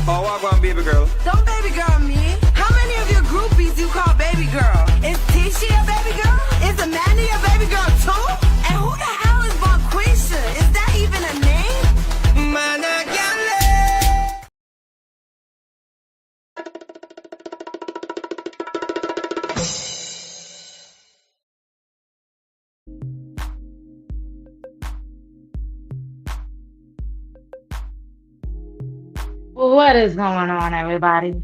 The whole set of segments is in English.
Oh, I want baby girl. Don't baby girl me. How many of your groupies you call baby girl? Is Tisha a baby girl? Is Amanda a baby girl too? And who the hell is Bonquisha? Is that even a name? Man, I can't What is going on, everybody?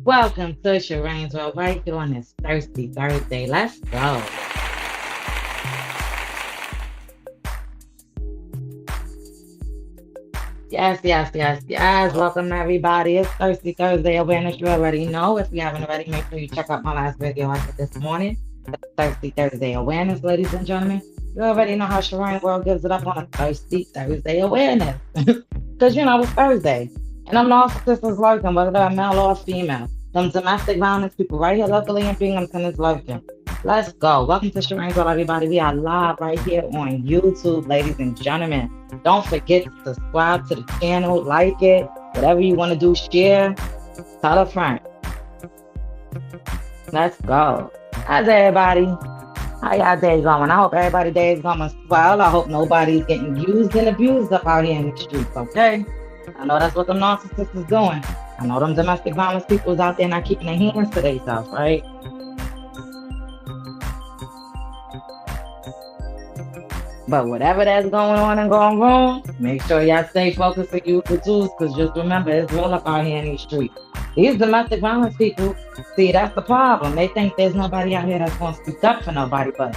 Welcome to Sharane's World right here on this Thirsty Thursday. Let's go. Yes. Welcome, everybody. It's Thirsty Thursday awareness. You already know. If you haven't already, make sure you check out my last video I did this morning. Thirsty Thursday awareness, ladies and gentlemen. You already know how Sharane World gives it up on a Thirsty Thursday awareness. Because, it's Thursday. And them narcissists is lurking, whether they're male or female. Them domestic violence people right here locally in Binghamton is lurking. Let's go. Welcome to Sharane World, everybody. We are live right here on YouTube, ladies and gentlemen. Don't forget to subscribe to the channel, like it, whatever you want to do, share, tell a friend. Let's go. How's everybody? How y'all day going? I hope everybody's day is going well. I hope nobody's getting used and abused up out here in the streets, okay? I know that's what the narcissists is doing. I know them domestic violence people is out there not keeping their hands to themselves, right? But whatever that's going on and going wrong, make sure y'all stay focused and use the tools, because just remember, it's real up out here in these streets. These domestic violence people, see, that's the problem. They think there's nobody out here that's going to speak up for nobody, but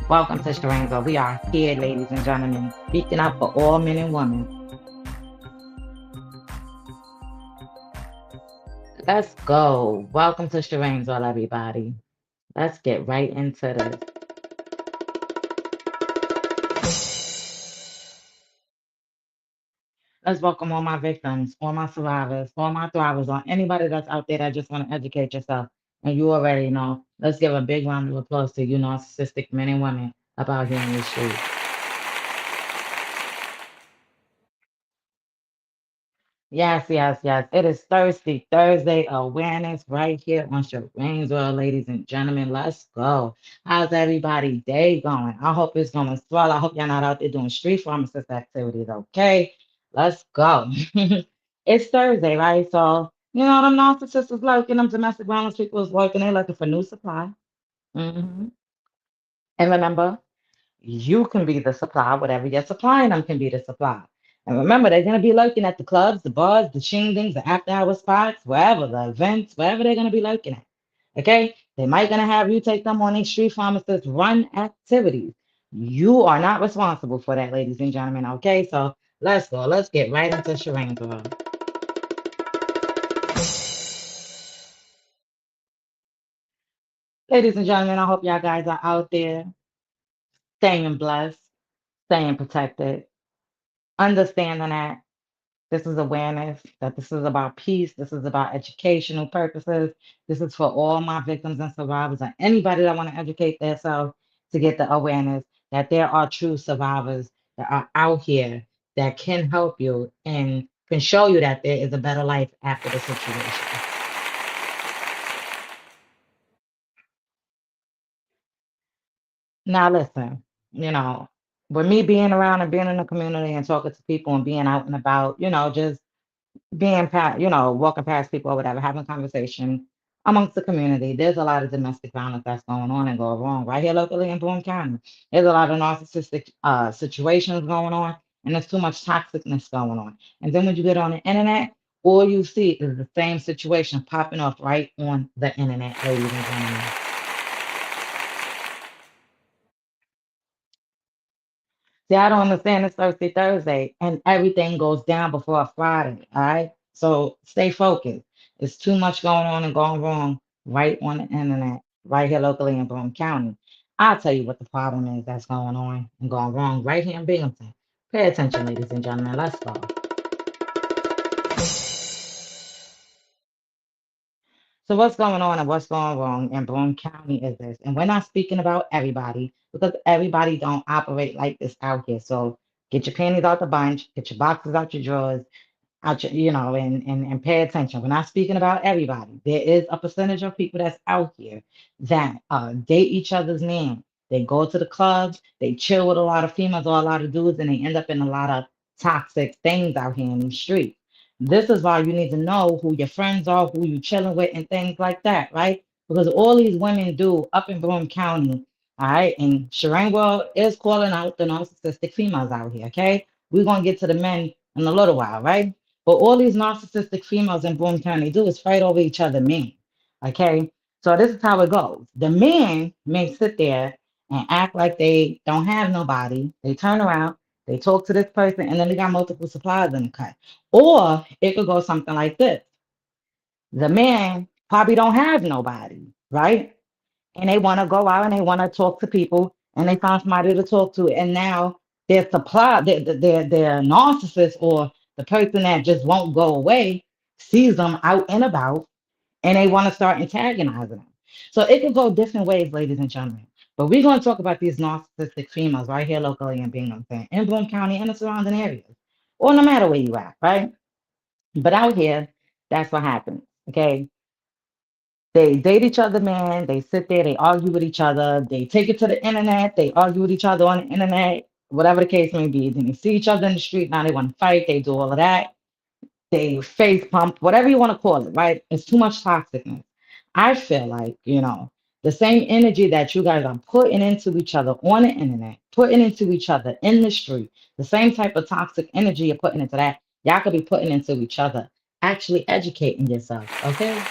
welcome to Sharane. We are here, ladies and gentlemen, speaking up for all men and women. Let's go. Welcome to Sharane's World, everybody. Let's get right into this. Let's welcome all my victims, all my survivors, all my thrivers, or anybody that's out there that just want to educate yourself. And you already know. Let's give a big round of applause to you narcissistic men and women up out here in the streets. Yes. It is Thirsty Thursday awareness right here on Sharane's World, ladies and gentlemen. Let's go. How's everybody day going? I hope it's going swell. I hope y'all not out there doing street pharmacist activities, okay? Let's go. It's Thursday, right? So, them narcissists is lurking, them domestic violence people is lurking. They're looking for new supply. hmm And remember, you can be the supply, whatever you're supplying them can be the supply. And remember, they're going to be lurking at the clubs, the bars, the shingdings, the after hour spots, wherever, the events, wherever they're going to be lurking at. Okay? They might going to have you take them on these street pharmacist run activities. You are not responsible for that, ladies and gentlemen. Okay? So let's go. Let's get right into Sharane's World. Ladies and gentlemen, I hope y'all guys are out there staying blessed, staying protected, understanding that this is awareness, that this is about peace, this is about educational purposes. This is for all my victims and survivors and anybody that want to educate themselves to get the awareness that there are true survivors that are out here that can help you and can show you that there is a better life after the situation. Now, listen, with me being around and being in the community and talking to people and being out and about, just being past, walking past people or whatever, having conversation amongst the community. There's a lot of domestic violence that's going on and going wrong right here locally in Boone County. There's a lot of narcissistic situations going on, and there's too much toxicness going on. And then when you get on the internet, all you see is the same situation popping up right on the internet, ladies and gentlemen. See, I don't understand it's Thursday, Thursday, and everything goes down before a Friday. All right. So stay focused. There's too much going on and going wrong right on the internet, right here locally in Broome County. I'll tell you what the problem is that's going on and going wrong right here in Binghamton. Pay attention, ladies and gentlemen. Let's go. So what's going on and what's going wrong in Broome County is this, and we're not speaking about everybody because everybody don't operate like this out here. So get your panties out the bunch, get your boxes out your drawers. and pay attention. We're not speaking about everybody. There is a percentage of people that's out here that date each other's man. They go to the clubs, they chill with a lot of females or a lot of dudes, and they end up in a lot of toxic things out here in the street. This is why you need to know who your friends are, who you chilling with, and things like that, right? Because all these women do up in Broome County, all right, and Sharane World is calling out the narcissistic females out here, okay? We're gonna get to the men in a little while, right? But all these narcissistic females in Broome County do is fight over each other men. Okay. So this is how it goes. The men may sit there and act like they don't have nobody. They turn around, they talk to this person, and then they got multiple supplies in the cut. Or it could go something like this. The man probably don't have nobody, right? And they want to go out and they want to talk to people and they find somebody to talk to. And now their supply, their narcissist or the person that just won't go away sees them out and about and they want to start antagonizing them. So it could go different ways, ladies and gentlemen. But we're going to talk about these narcissistic females right here locally in Binghamton, in Broome County, and the surrounding areas, or no matter where you at, right? But out here, that's what happens. Okay. They date each other, man. They sit there, they argue with each other. They take it to the internet. They argue with each other on the internet, whatever the case may be. Then they see each other in the street. Now they want to fight. They do all of that. They face pump, whatever you want to call it, right? It's too much toxicness. I feel like, the same energy that you guys are putting into each other on the internet, putting into each other in the street, the same type of toxic energy you're putting into that, y'all could be putting into each other, actually educating yourselves, okay?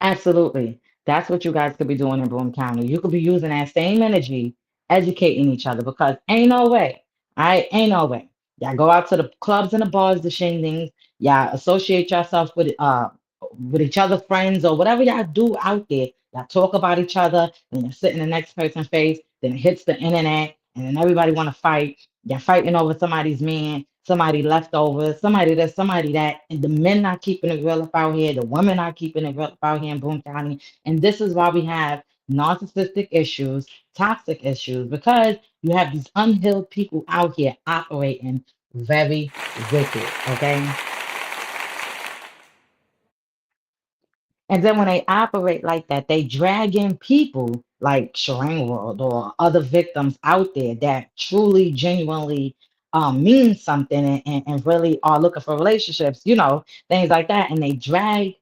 Absolutely. That's what you guys could be doing in Broome County. You could be using that same energy, educating each other because ain't no way. I ain't no way. Y'all go out to the clubs and the bars, the shindigs. Y'all associate yourself with each other friends or whatever y'all do out there. Y'all talk about each other, then you sit in the next person's face, then it hits the internet, and then everybody want to fight. You're fighting over somebody's man, somebody leftover, somebody this, somebody that. And the men not keeping it real up out here, the women not keeping it real up out here in Boone County. And this is why we have narcissistic issues, toxic issues, because you have these unhealed people out here operating very wicked. Okay. And then when they operate like that, they drag in people like Sherang World or other victims out there that truly, genuinely mean something and really are looking for relationships, things like that. And they drag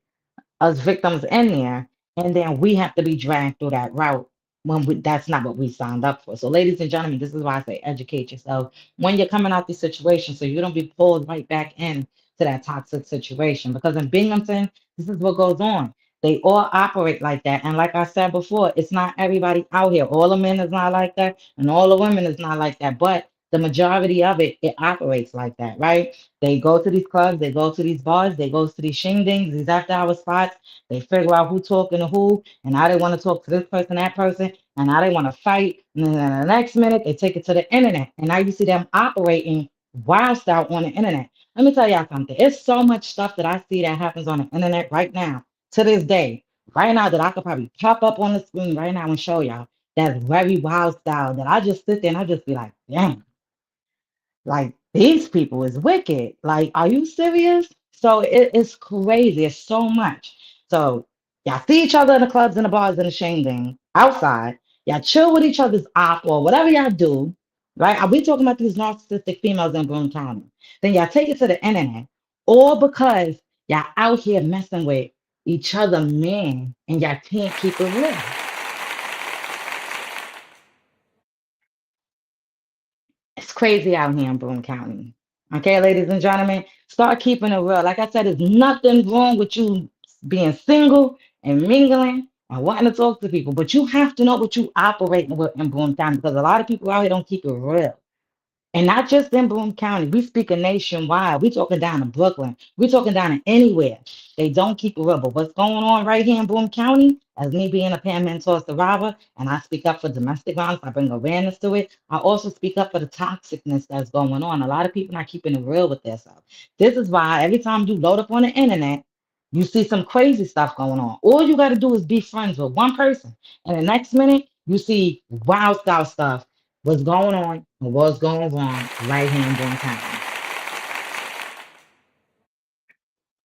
us victims in there, and then we have to be dragged through that route when that's not what we signed up for. So, ladies and gentlemen, this is why I say educate yourself when you're coming out these situations, so you don't be pulled right back in to that toxic situation. Because in Binghamton, this is what goes on. They all operate like that, and like I said before, it's not everybody out here. All the men is not like that, and all the women is not like that. But the majority of it operates like that, right? They go to these clubs, they go to these bars, they go to these shingdings, these after hour spots. They figure out who talking to who, and now they want to talk to this person, that person, and now they want to fight. And then the next minute, they take it to the internet, and now you see them operating whilst out on the internet. Let me tell y'all something. It's so much stuff that I see that happens on the internet right now, to this day, right now, that I could probably pop up on the screen right now and show y'all. That's very wild style that I just sit there and I just be like, damn. Like these people is wicked. Like, are you serious? So it's crazy. It's so much. So y'all see each other in the clubs and the bars and the shindig outside. Y'all chill with each other's op or whatever y'all do. Right? Are we talking about these narcissistic females in Broome County? Then y'all take it to the internet. All because y'all out here messing with each other men and y'all can't keep it real. It's crazy out here in Broome County. Okay, ladies and gentlemen, start keeping it real. Like I said, there's nothing wrong with you being single and mingling and wanting to talk to people, but you have to know what you operating with in Broome County because a lot of people out here don't keep it real. And not just in Boone County, we speaking nationwide. We talking down to Brooklyn. We talking down to anywhere. They don't keep it real. But what's going on right here in Boone County, as me being a Pan Mentor survivor, and I speak up for domestic violence, I bring awareness to it. I also speak up for the toxicness that's going on. A lot of people not keeping it real with themselves. This is why every time you load up on the internet, you see some crazy stuff going on. All you got to do is be friends with one person. And the next minute, you see wild style stuff what's going on and what's going wrong right here in Boone County.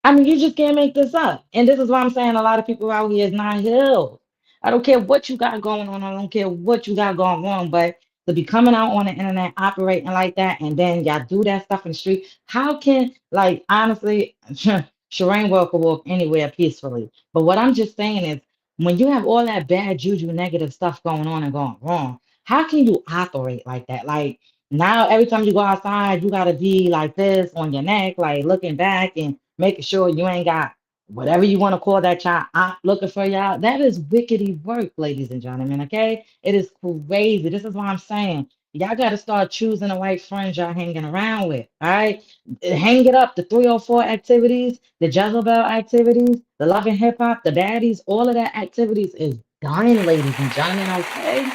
I mean, you just can't make this up. And this is why I'm saying a lot of people out here is not healed. I don't care what you got going on. I don't care what you got going wrong. But to be coming out on the internet operating like that and then y'all do that stuff in the street, how can, like, honestly, Sharane could walk anywhere peacefully. But what I'm just saying is when you have all that bad juju negative stuff going on and going wrong, how can you operate like that? Like, now every time you go outside, you gotta be like this on your neck, like looking back and making sure you ain't got whatever you want to call that child looking for y'all. That is wickedy work, ladies and gentlemen. Okay, it is crazy. This is why I'm saying y'all got to start choosing the right friends y'all hanging around with. All right, hang it up. The 304 activities, the Jezebel activities, the love and hip hop, the baddies, all of that activities is done, ladies and gentlemen. Okay.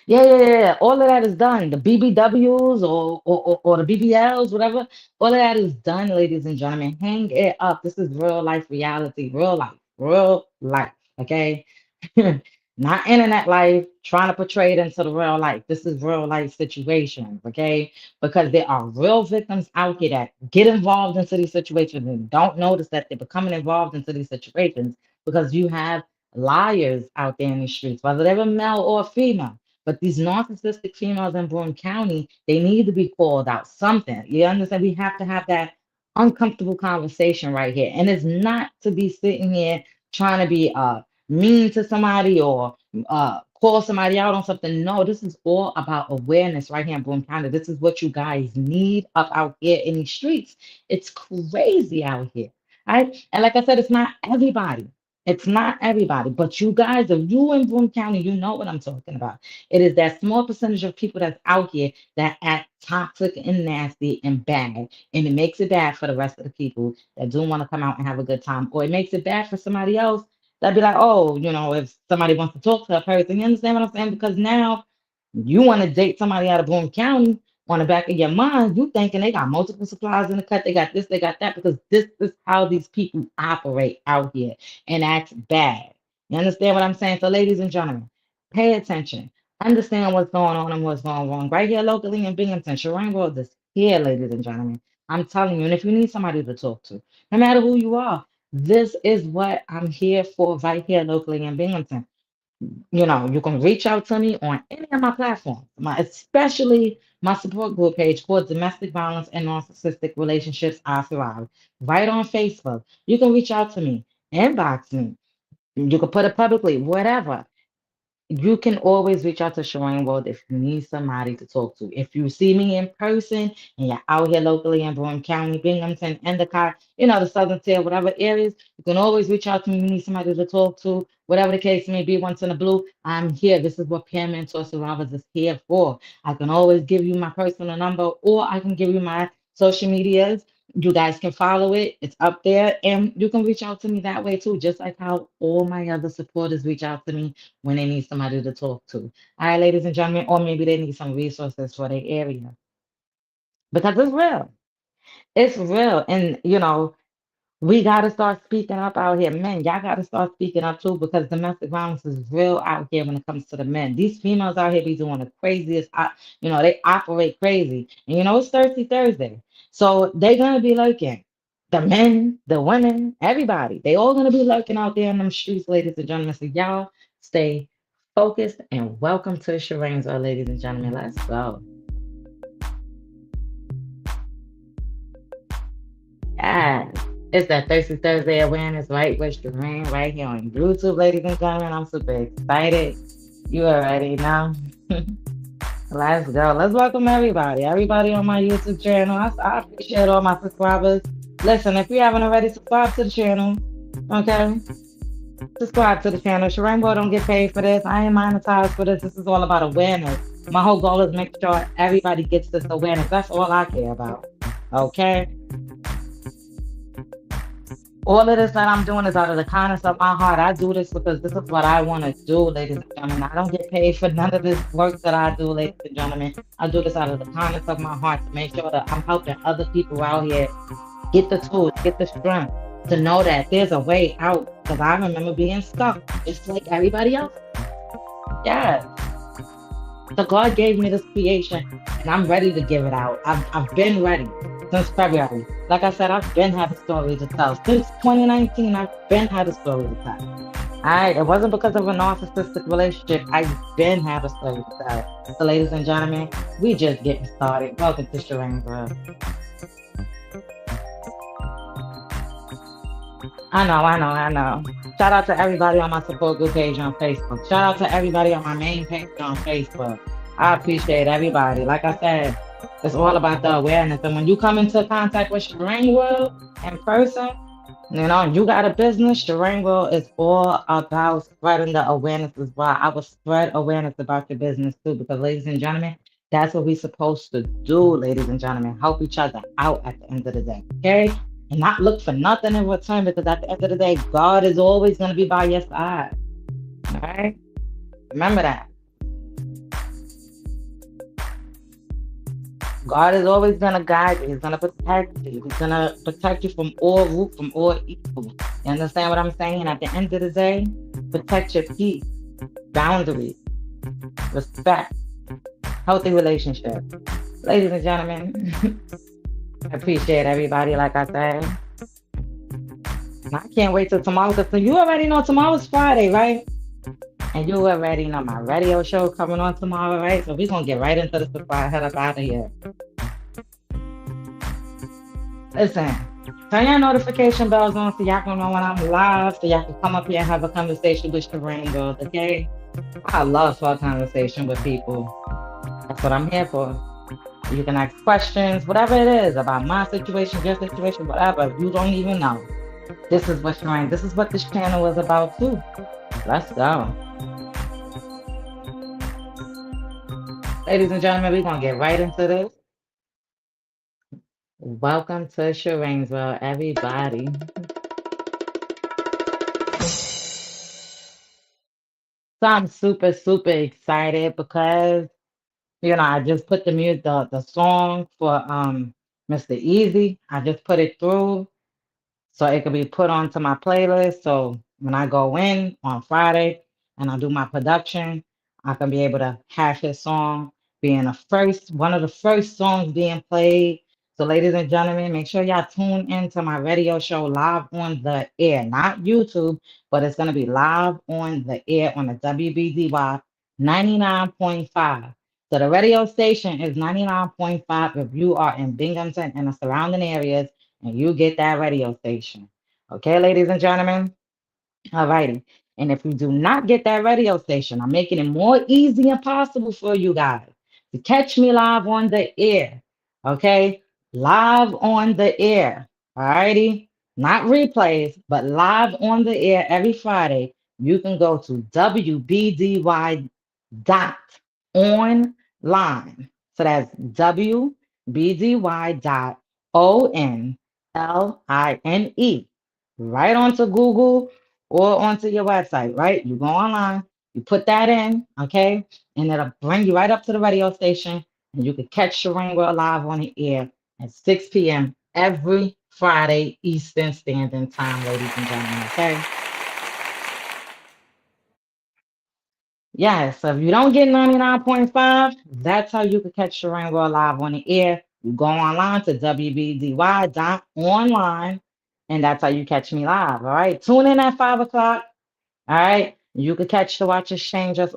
Yeah. All of that is done. The BBWs or the BBLs, whatever. All of that is done, ladies and gentlemen. Hang it up. This is real life reality, real life, real life. Okay. Not internet life, trying to portray it into the real life. This is real life situations, okay? Because there are real victims out here that get involved into these situations and don't notice that they're becoming involved into these situations because you have liars out there in the streets, whether they're male or female. But these narcissistic females in Broome County, they need to be called out. Something. You understand? We have to have that uncomfortable conversation right here. And it's not to be sitting here trying to be mean to somebody or call somebody out on something. No, this is all about awareness right here in Broome County. This is what you guys need up out here in these streets. It's crazy out here. Right? And like I said, it's not everybody. It's not everybody, but you guys, if you in Broome County, you know what I'm talking about. It is that small percentage of people that's out here that act toxic and nasty and bad. And it makes it bad for the rest of the people that do want to come out and have a good time. Or it makes it bad for somebody else that'd be like, oh, if somebody wants to talk to a person, you understand what I'm saying? Because now you want to date somebody out of Boone County on the back of your mind, you thinking they got multiple supplies in the cut, they got this, they got that, because this is how these people operate out here and act bad. You understand what I'm saying? So, ladies and gentlemen, pay attention. Understand what's going on and what's going wrong. Right here locally in Binghamton, Sharane Road is here, ladies and gentlemen. I'm telling you, and if you need somebody to talk to, no matter who you are, this is what I'm here for right here locally in Binghamton. You can reach out to me on any of my platforms, especially my support group page called Domestic Violence and Narcissistic Relationships I Thrive, right on Facebook. You can reach out to me, inbox me. You can put it publicly, whatever. You can always reach out to Sharane World if you need somebody to talk to. If you see me in person and you're out here locally in Broome County, Binghamton, Endicott, the Southern Tier, whatever areas, you can always reach out to me. You need somebody to talk to, whatever the case may be. Once in a blue, I'm here. This is what Peer Mentor Survivors is here for. I can always give you my personal number or I can give you my social medias. You guys can follow it. It's up there. And you can reach out to me that way too, just like how all my other supporters reach out to me when they need somebody to talk to. All right, ladies and gentlemen, or maybe they need some resources for their area. Because it's real. It's real. And we gotta start speaking up out here. Men, y'all gotta start speaking up too because domestic violence is real out here when it comes to the men. These females out here be doing the craziest, they operate crazy. And it's Thirsty Thursday. So they're gonna be lurking. The men, the women, everybody. They all gonna be lurking out there in them streets, ladies and gentlemen. So y'all stay focused and welcome to Sharane's World, ladies and gentlemen. Let's go. Yes. It's that Thirsty Thursday awareness, right? With Sharane right here on YouTube, ladies and gentlemen. I'm super excited. You already know. Let's go. Let's welcome everybody. Everybody on my YouTube channel. I appreciate all my subscribers. Listen, if you haven't already subscribed to the channel, okay? Subscribe to the channel. Sharane Boy don't get paid for this. I ain't monetized for this. This is all about awareness. My whole goal is make sure everybody gets this awareness. That's all I care about. Okay? All of this that I'm doing is out of the kindness of my heart. I do this because this is what I want to do, ladies and gentlemen. I don't get paid for none of this work that I do, ladies and gentlemen. I do this out of the kindness of my heart to make sure that I'm helping other people out here get the tools, get the strength to know that there's a way out. Because I remember being stuck, just like everybody else. Yes. So God gave me this creation and I'm ready to give it out. I've been ready since February. Like I said, I've been had a story to tell. Since 2019, I've been had a story to tell. All right, it wasn't because of a narcissistic relationship. I've been had a story to tell. So, ladies and gentlemen, we just getting started. Welcome to Sharane World. I know. Shout out to everybody on my support group page on Facebook. Shout out to everybody on my main page on Facebook. I appreciate everybody. Like I said, it's all about the awareness. And when you come into contact with Sherang World in person, you got a business, Sherang World is all about spreading the awareness as well. I will spread awareness about your business too, because ladies and gentlemen, that's what we're supposed to do, ladies and gentlemen. Help each other out at the end of the day. Okay? And not look for nothing in return because at the end of the day, God is always going to be by your side. All right? Remember that. God is always going to guide you. He's going to protect you. He's going to protect you from all root, from all evil. You understand what I'm saying? At the end of the day, protect your peace, boundaries, respect, healthy relationship. Ladies and gentlemen, I appreciate everybody, like I said. And I can't wait till tomorrow because you already know tomorrow's Friday, right? And you already know my radio show coming on tomorrow, right? So we're going to get right into the supply, head up out of here. Listen, turn your notification bells on so y'all can know when I'm live, so y'all can come up here and have a conversation with Sharane Girls, okay? I love for a conversation with people. That's what I'm here for. You can ask questions, whatever it is, about my situation, your situation, whatever. You don't even know. This is what Sharane, this is what this channel is about too. Let's go. Ladies and gentlemen, we're going to get right into this. Welcome to Sharane's World, everybody. So I'm super, super excited because, I just put the song for Mr. Easy. I just put it through so it could be put onto my playlist. So when I go in on Friday and I do my production, I can be able to have his song being one of the first songs being played. So ladies and gentlemen, make sure y'all tune into my radio show live on the air, not YouTube, but it's going to be live on the air on the WBDY 99.5. So the radio station is 99.5 if you are in Binghamton and the surrounding areas and you get that radio station. Okay, ladies and gentlemen? All righty. And if you do not get that radio station, I'm making it more easy and possible for you guys to catch me live on the air. Okay? Live on the air. All righty? Not replays, but live on the air every Friday. You can go to WBDY dot online. So that's WBDY dot ONLINE. Right onto Google or onto your website, right? You go online, you put that in, okay? And it'll bring you right up to the radio station, and you can catch Sharane World live on the air at 6 p.m. every Friday Eastern Standard Time, ladies and gentlemen, okay? Yeah, so if you don't get 99.5, that's how you can catch Sharane World live on the air. You go online to wbdy.online, and that's how you catch me live, all right? Tune in at 5 o'clock. All right. You could catch the Watch Exchanges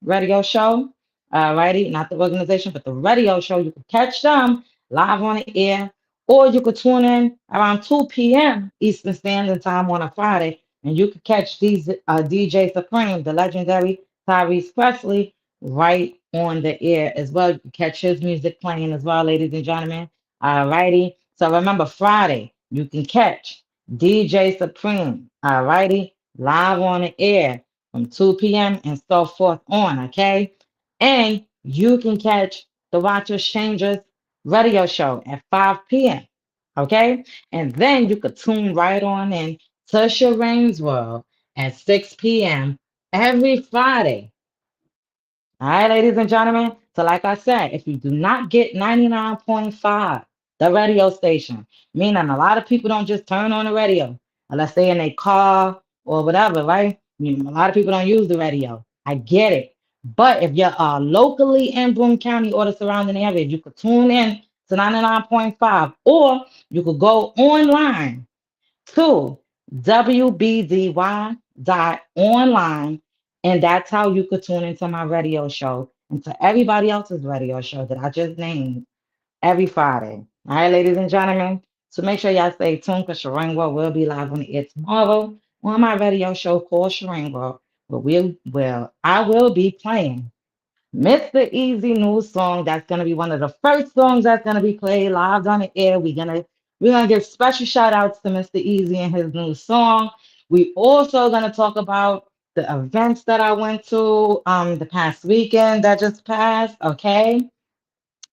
radio show. All righty. Not the organization, but the radio show. You could catch them live on the air, or you could tune in around 2 p.m. Eastern Standard Time on a Friday, and you could catch these DJ Supreme, the legendary Tyrese Presley, right on the air as well. You can catch his music playing as well, ladies and gentlemen. All righty. So remember, Friday, you can catch DJ Supreme. All righty, live on the air from 2 p.m. and so forth on, okay? And you can catch the Watch Changers radio show at 5 p.m., okay? And then you could tune right on in to Sharane's World at 6 p.m. every Friday. All right, ladies and gentlemen. So, like I said, if you do not get 99.5, the radio station, meaning a lot of people don't just turn on the radio unless they're in a car or whatever, right? A lot of people don't use the radio. I get it. But if you're locally in Broome County or the surrounding area, you could tune in to 99.5, or you could go online to WBDY.online, and that's how you could tune into my radio show and to everybody else's radio show that I just named every Friday. All right, ladies and gentlemen. So make sure y'all stay tuned because Sharane World will be live on the air tomorrow on my radio show called Sharane World, where I will be playing Mr. Easy new song. That's gonna be one of the first songs that's gonna be played live on the air. We're gonna give special shout outs to Mr. Easy and his new song. We also gonna talk about the events that I went to the past weekend that just passed. Okay.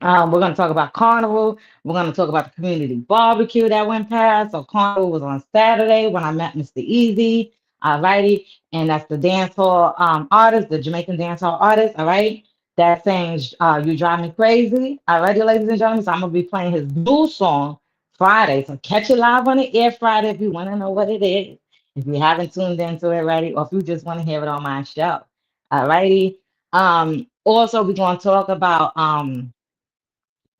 We're going to talk about Carnival. We're going to talk about the community barbecue that went past. So Carnival was on Saturday when I met Mr. Easy. All righty. And that's the dance hall artist, the Jamaican dance hall artist. All right. That sings You Drive Me Crazy. All righty, ladies and gentlemen. So I'm going to be playing his new song Friday. So catch it live on the air Friday if you want to know what it is. If you haven't tuned into it already, or if you just want to hear it on my show. All righty. Also, we're going to talk about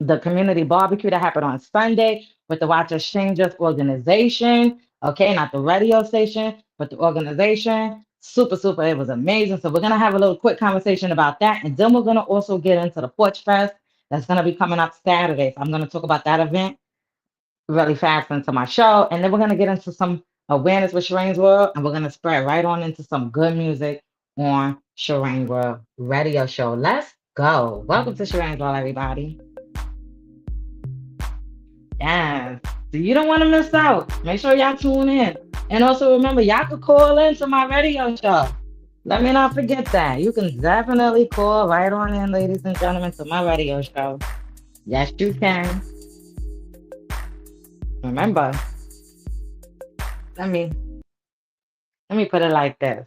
the community barbecue that happened on Sunday with the Watch Exchangers organization. Okay, not the radio station, but the organization. Super, super. It was amazing. So we're gonna have a little quick conversation about that, and then we're gonna also get into the Porch Fest that's gonna be coming up Saturday. So I'm gonna talk about that event really fast into my show, and then we're gonna get into some awareness with Sharane's World, and we're gonna spread right on into some good music on Sharane World Radio Show. Let's go. Welcome to Sharane's World, everybody. Yes. So you don't want to miss out. Make sure y'all tune in. And also remember, y'all could call in to my radio show. Let me not forget that. You can definitely call right on in, ladies and gentlemen, to my radio show. Yes, you can. Remember, let me put it like this.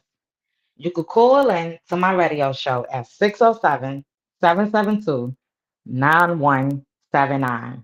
You could call in to my radio show at 607-772-9179.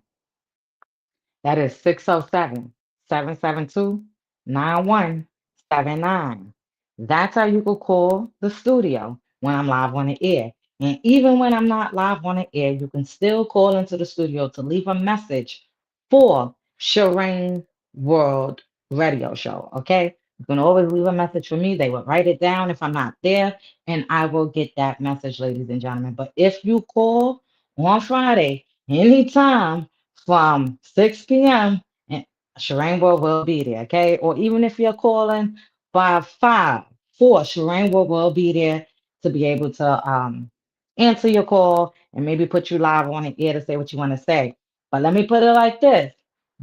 That is 607-772-9179. That's how you could call the studio when I'm live on the air. And even when I'm not live on the air, you can still call into the studio to leave a message for Sharane World Radio Show. Okay? You can always leave a message for me. They will write it down if I'm not there, and I will get that message, ladies and gentlemen. But if you call on Friday, anytime, from 6 p.m. and Sharane World will be there, okay? Or even if you're calling by 4, Sharane World will be there to be able to answer your call and maybe put you live on the air to say what you want to say. But let me put it like this.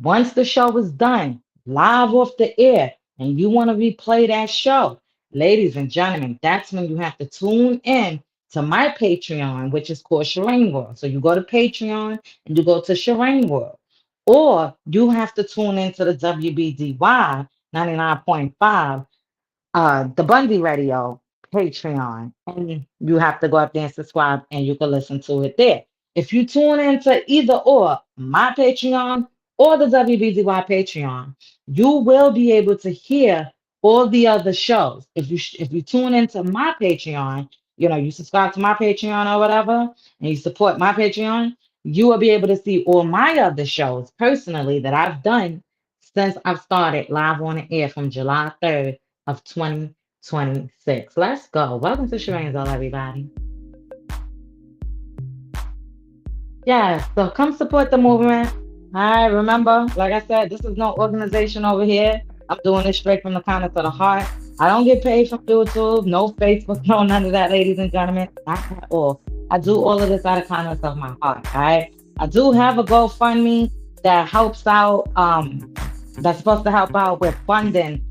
Once the show is done, live off the air, and you want to replay that show, ladies and gentlemen, that's when you have to tune in to my Patreon, which is called Sharane World. So you go to Patreon and you go to Sharane World. Or you have to tune into the WBDY 99.5, the Bundy Radio Patreon. And you have to go up there and subscribe and you can listen to it there. If you tune into either or my Patreon or the WBDY Patreon, you will be able to hear all the other shows. If you tune into my Patreon, you subscribe to my Patreon or whatever, and you support my Patreon, you will be able to see all my other shows personally that I've done since I've started live on the air from July 3rd of 2026. Let's go. Welcome to Sharane's All, everybody. Yeah, so come support the movement. All right, remember, like I said, this is no organization over here. I'm doing this straight from the kindness of the heart. I don't get paid from YouTube, no Facebook, no none of that, ladies and gentlemen. Not at all. I do all of this out of kindness of my heart. All right. I do have a GoFundMe that helps out. That's supposed to help out with funding,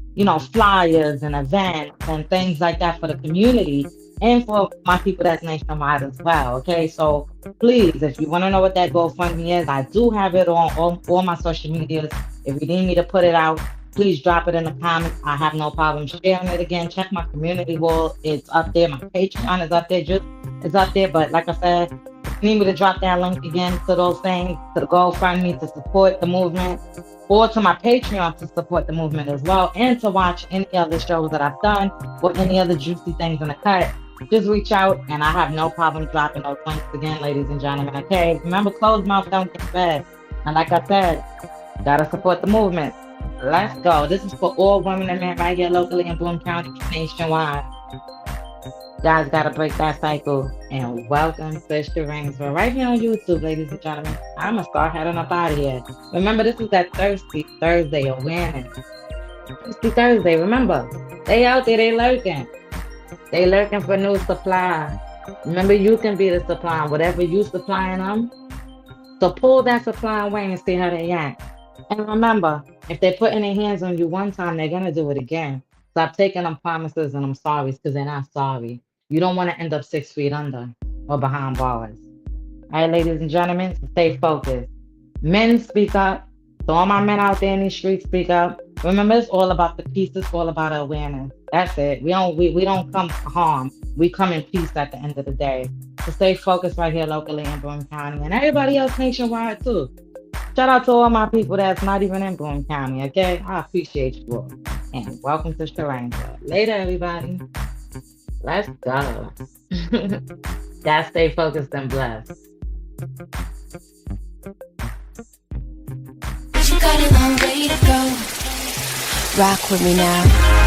flyers and events and things like that for the community and for my people that's nationwide as well. Okay, so please, if you want to know what that GoFundMe is, I do have it on all my social medias. If you need me to put it out, please drop it in the comments. I have no problem sharing it again. Check my community wall. It's up there. My Patreon is up there. It's up there. But like I said, if you need me to drop that link again to those things, to the GoFundMe to support the movement, or to my Patreon to support the movement as well, and to watch any other shows that I've done or any other juicy things in the cut, Just reach out, and I have no problem dropping those links again, ladies and gentlemen. Okay, remember, closed mouth don't get fed. And like I said, gotta support the movement. Let's go. This is for all women and men right here locally in Bloom County, nationwide. Guys, gotta break that cycle. And welcome to Sharanesville right here on YouTube, ladies and gentlemen. I'm gonna start heading up out of here. Remember, this is that Thirsty Thursday awareness. Thirsty Thursday, remember, they out there, they lurking. They lurking for new supply. Remember, you can be the supply. Whatever you supplying them, so pull that supply away and see how they act. And remember, if they're putting their hands on you one time, they're gonna do it again. Stop taking them promises and them sorries because they're not sorry. You don't want to end up 6 feet under or behind bars. All right, ladies and gentlemen, stay focused. Men, speak up. So all my men out there in these streets, speak up. Remember, it's all about the peace. It's all about awareness. That's it. We don't come for harm. We come in peace at the end of the day. So stay focused right here locally in Boone County and everybody else nationwide too. Shout out to all my people that's not even in Boone County, okay? I appreciate you all. And welcome to Sharane. Later, everybody. Let's go. Gotta stay focused and blessed. You got a long way to go. Rock with me now.